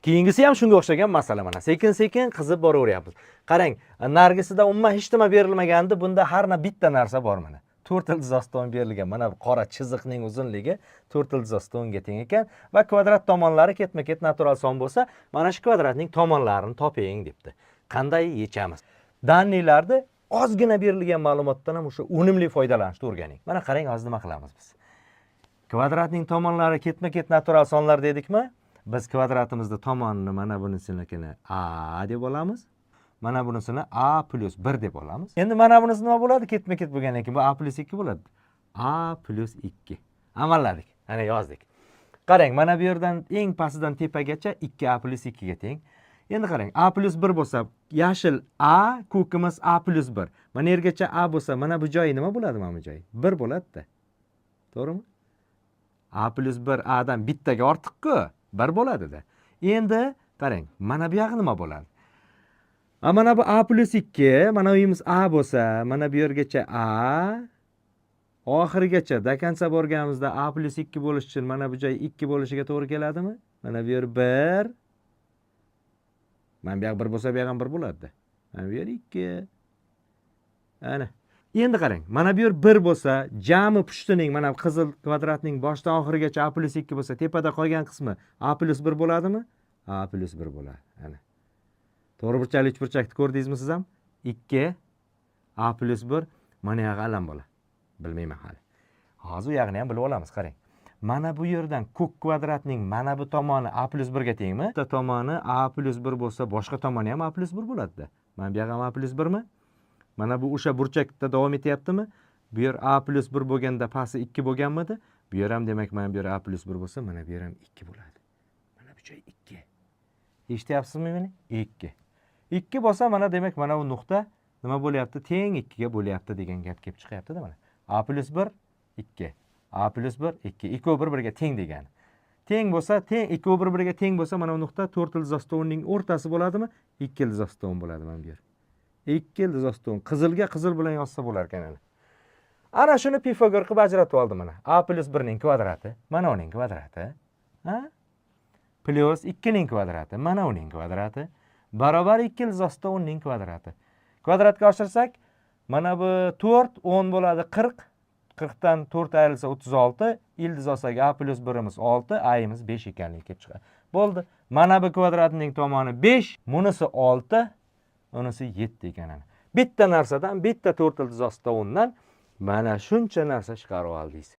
Keyingisi ham shunga o'xshagan masala mana. Sekin-sekin qizib boraveryapmiz. Qarang, nargisida umuman hech nima berilmagandi, bunda har bitta narsa bor mana. 4 ildizoston berilgan. Mana bu qora chiziqning uzunligi 4 ildizostonga teng ekan va kvadrat tomonlari ketma-ket natural son bo'lsa, mana shu kvadratning tomonlarini toping debdi. Qanday yechamiz? Dannilarda ozgina berilgan ma'lumotdan ham o'sha unumli foydalanishni o'rganing. Mana qarang, hozir nima qilamiz biz? Kvadratning tomonlari ketma-ket natural sonlar dedikmi? Biz kvadratimizda tomonni mana bunisinikini a deb olamiz. Mana bunisini a plus 1 deb olamiz. Endi mana bunisi nima bo'ladi? Ketma-ket bo'lgandan keyin bu a plus 2 bo'ladi. A plus 2. Amalladik. Mana yozdik. Qarang, mana bu yerdan eng pastidan tepagacha 2a plus 2 ga teng. Endi qarang, a plus 1 bo'lsa, yashil a, ko'kimiz a plus 1. Mana yergacha a bo'lsa, mana bu joyi nima bo'ladi mana bu joyi? 1 bo'ladi-da. To'g'rimi? A plus 1 a dan bittaga ortiq-ku, 1 bo'ladi-da. Endi qarang, mana bu yog'i nima bo'ladi? Mana bu a plus 2, mana uyimiz a bo'lsa, mana bu yergacha a, oxirigacha do konca borganimizda a plus 2 bo'lish uchun mana bu joy 2 bo'lishiga to'g'ri keladimi? Mana bu yer 1. Mana bu yoq 1 bo'lsa, bu ham 1 bo'ladi-da. Mana bu yer 2. Ana. Endi qarang, mana bu yer 1 bo'lsa, jami pushtining mana qizil kvadratning boshdan oxirigacha a plus 2 bo'lsa, tepada qolgan qismi a plus 1 bo'ladimi? A plus 1 bo'ladi. Ana. To'g'ri burchakli uchburchakni ko'rdingizmi siz ham? 2 a plus 1 mana yoq alam bo'la. Bilmayman hali. Hozir u yog'ini ham bilib olamiz, qarang. Mana bu yerdan ko'k kvadratning mana bu tomoni a plus 1 ga tengmi? Bitta tomoni a plus 1 bo'lsa, boshqa tomoni ham a plus 1 bo'ladi-da. Mana bu yoq ham a plus 1 mi? Mana bu o'sha burchakda davom etyaptimi? Bu yer a plus 1 bo'lganda pasti 2 bo'lganmidi? Bu yer ham demak mana bu yer a plus 1 bo'lsa, mana bu yer ham 2 bo'ladi. Mana bu joy 2. Eshityapsizmi meni? 2. 2 bo'lsa, mana demak mana bu nuqta nima bo'lyapti? Teng 2 ga bo'lyapti degan gap kelib chiqyapti-da mana. A plus 1 2. A plus 1 2. 2 bir biriga teng degani. Teng bo'lsa, teng 2 bir biriga teng bo'lsa, mana bu nuqta 4 ildizostonning o'rtasi bo'ladimi? 2 ildizoston bo'ladi mana bu yer. 2 ildizoston. Qizilga qizil bilan yozsa bo'lar ekan ana. Ana shuni Pifagor qilib ajratib oldim mana. A plus 1 ning kvadrati, mana uning kvadrati. Ha? Plus 2 ning kvadrati, mana uning kvadrati. Barobar 2 ildizoston ning kvadrati. Kvadratga oshirsak, mana bu 4 10 bo'ladi 40. 40 dan 4 ayrilsa 36. Ildizosaga a plus 1imiz 6, a'imiz 5 ekanligi kelib chiqadi. Bo'ldi. Mana bu kvadratning tomoni 5, bunisi 6, unisi 7 ekan. Bitta narsadan, bitta 4 ildizostondan mana shuncha narsa chiqarib oldingiz.